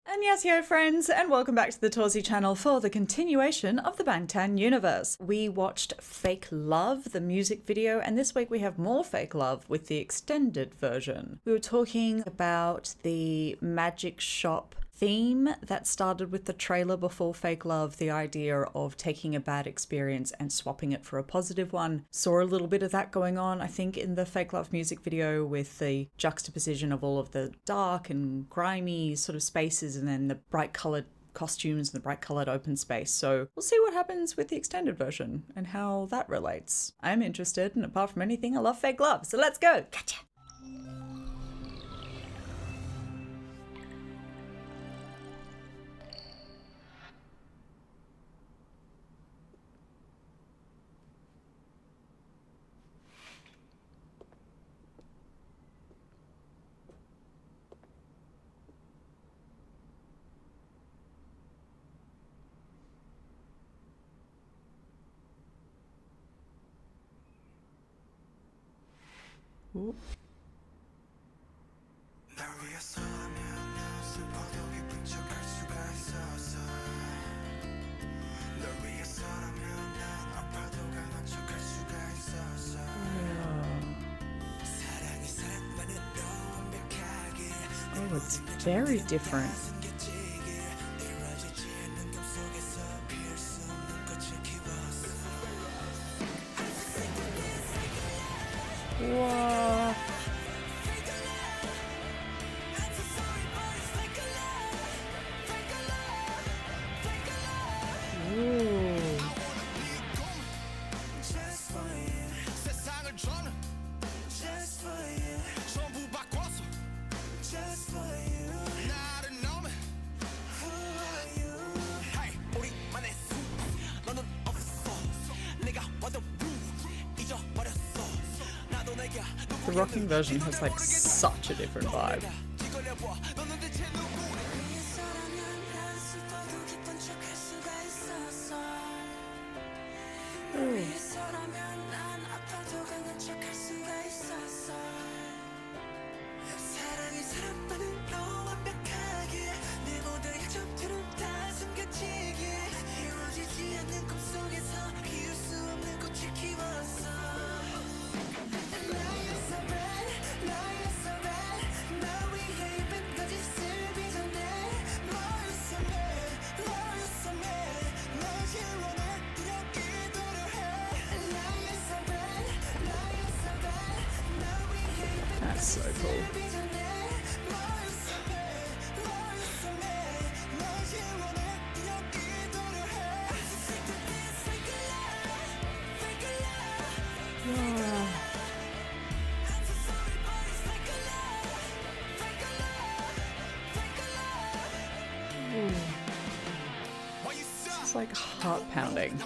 Annyeonghaseyo friends, and welcome back to the Torsie channel for the continuation of the Bangtan universe. We watched Fake Love, the music video, and this week we have more Fake Love with the extended version. We were talking about the magic shop theme that started with the trailer before Fake Love, the idea of taking a bad experience and swapping it for a positive one. Saw a little bit of that going on, I think, in the Fake Love music video with the juxtaposition of all of the dark and grimy sort of spaces and then the bright coloured costumes and the bright coloured open space. So we'll see what happens with the extended version and how that relates. I'm interested, and apart from anything, I love Fake Love, so let's go! Gotcha! Ooh. Oh, it's very different. Whoa. Ooh. The rocking version has like such a different vibe. Ooh. That's so cool. Wow. This is like heart pounding.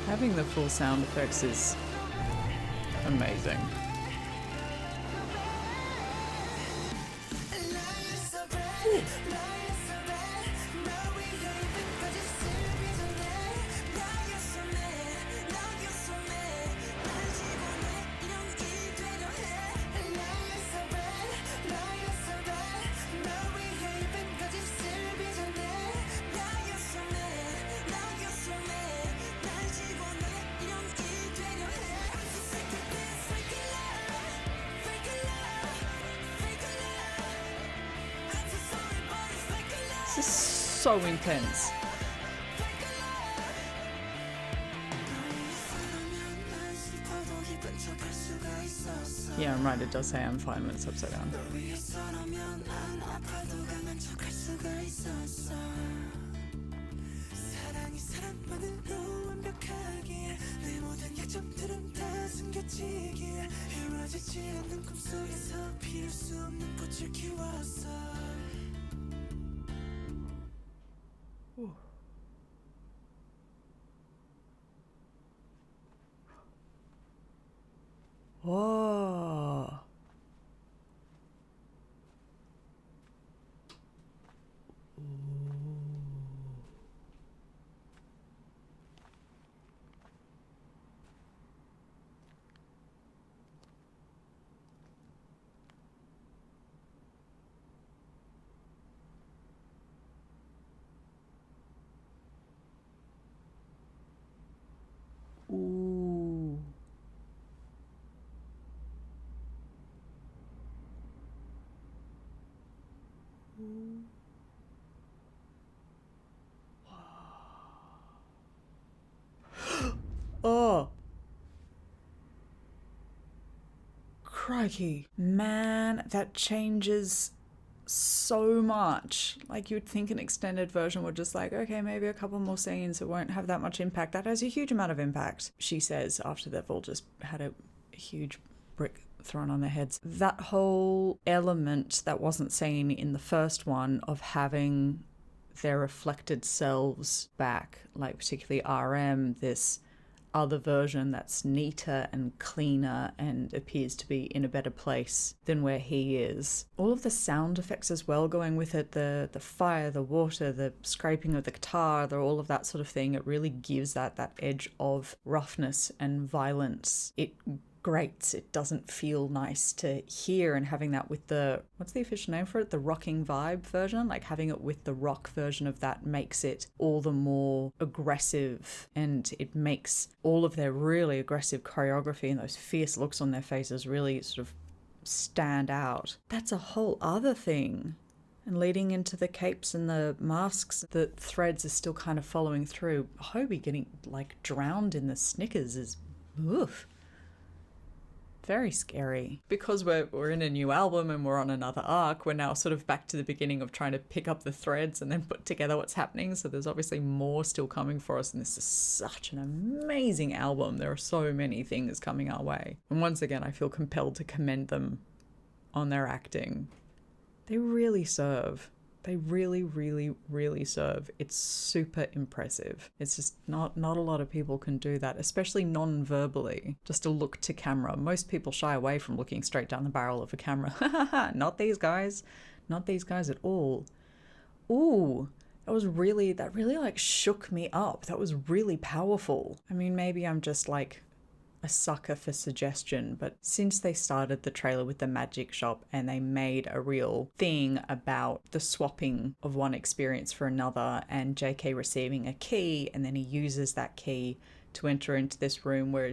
Having the full sound effects is Amazing. This is so intense. Yeah, I'm right, it does say I'm fine when it's upside down. Ooh. Whoa. Ooh. Oh. Crikey. Man, that changes so much. Like, you'd think an extended version would just like, okay, maybe a couple more scenes, it won't have that much impact. That has a huge amount of impact, she says, after they've all just had a huge brick thrown on their heads. That whole element that wasn't seen in the first one of having their reflected selves back, like particularly RM, this other version that's neater and cleaner and appears to be in a better place than where he is. All of the sound effects as well going with it, the fire, the water, the scraping of the guitar, all of that sort of thing, it really gives that edge of roughness and violence. It grates. It doesn't feel nice to hear, and having that with the, what's the official name for it? The rocking vibe version? Like having it with the rock version of that makes it all the more aggressive, and it makes all of their really aggressive choreography and those fierce looks on their faces really sort of stand out. That's a whole other thing. And leading into the capes and the masks, the threads are still kind of following through. Hobie getting like drowned in the Snickers is oof. Very scary. Because we're in a new album and we're on another arc, we're now sort of back to the beginning of trying to pick up the threads and then put together what's happening. So there's obviously more still coming for us, and this is such an amazing album. There are so many things coming our way. And once again, I feel compelled to commend them on their acting. They really serve. They really, really, really serve. It's super impressive. It's just not a lot of people can do that, especially non-verbally. Just to look to camera. Most people shy away from looking straight down the barrel of a camera. Not these guys. Not these guys at all. Ooh, that really like shook me up. That was really powerful. I mean, maybe I'm just like a sucker for suggestion, but since they started the trailer with the magic shop and they made a real thing about the swapping of one experience for another and JK receiving a key, and then he uses that key to enter into this room where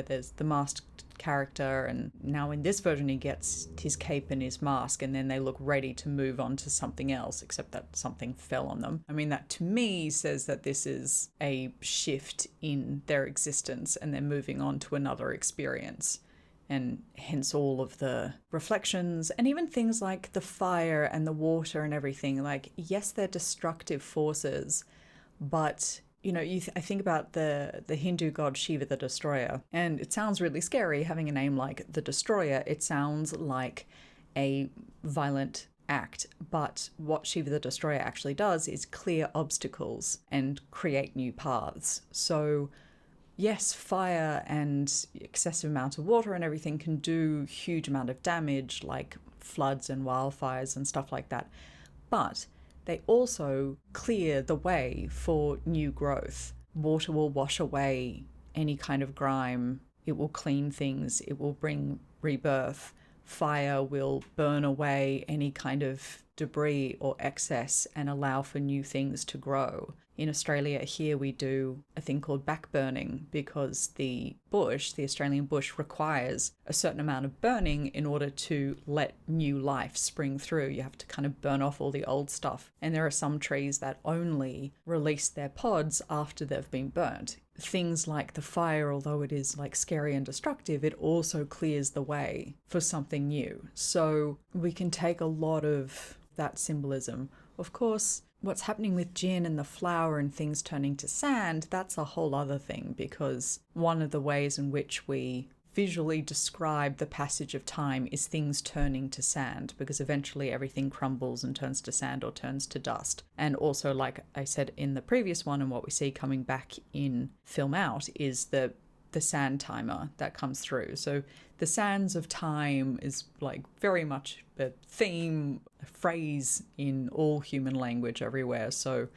there's the masked character, and now in this version he gets his cape and his mask, and then they look ready to move on to something else, except that something fell on them. I mean, that to me says that this is a shift in their existence and they're moving on to another experience, and hence all of the reflections and even things like the fire and the water and everything. Like, yes, they're destructive forces, but you know, I think about the Hindu god Shiva the Destroyer, and it sounds really scary having a name like the Destroyer. It sounds like a violent act, but what Shiva the Destroyer actually does is clear obstacles and create new paths. So yes, fire and excessive amounts of water and everything can do huge amount of damage, like floods and wildfires and stuff like that. But they also clear the way for new growth. Water will wash away any kind of grime. It will clean things. It will bring rebirth. Fire will burn away any kind of debris or excess and allow for new things to grow. In Australia here we do a thing called backburning because the bush, the Australian bush, requires a certain amount of burning in order to let new life spring through. You have to kind of burn off all the old stuff. And there are some trees that only release their pods after they've been burnt. Things like the fire, although it is like scary and destructive, it also clears the way for something new. So we can take a lot of that symbolism. Of course, what's happening with gin and the flour and things turning to sand, that's a whole other thing, because one of the ways in which we visually describe the passage of time is things turning to sand, because eventually everything crumbles and turns to sand or turns to dust. And also, like I said in the previous one, and what we see coming back in Film Out is the sand timer that comes through. So the sands of time is like very much a theme, a phrase in all human language everywhere. So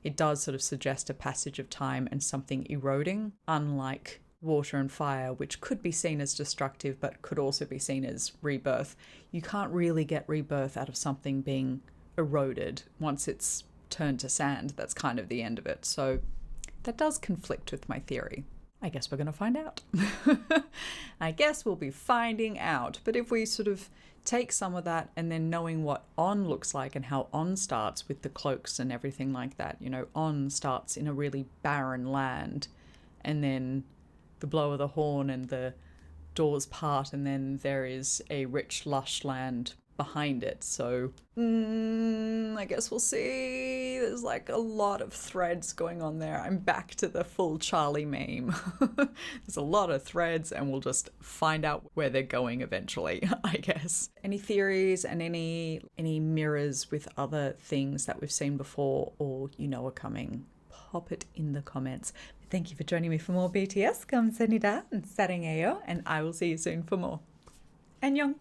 it does sort of suggest a passage of time and something eroding, unlike water and fire, which could be seen as destructive but could also be seen as rebirth. You can't really get rebirth out of something being eroded. Once it's turned to sand, that's kind of the end of it. So that does conflict with my theory. I guess we're going to find out. I guess we'll be finding out. But if we sort of take some of that and then knowing what on looks like and how on starts with the cloaks and everything like that, you know, on starts in a really barren land, and then the blow of the horn and the doors part, and then there is a rich, lush land behind it. So I guess we'll see. There's like a lot of threads going on there. I'm back to the full Charlie meme. There's a lot of threads and we'll just find out where they're going eventually, I guess. Any theories and any mirrors with other things that we've seen before or you know are coming, pop it in the comments. Thank you for joining me for more BTS. 감사합니다. 사랑해요. And I will see you soon for more. 안녕.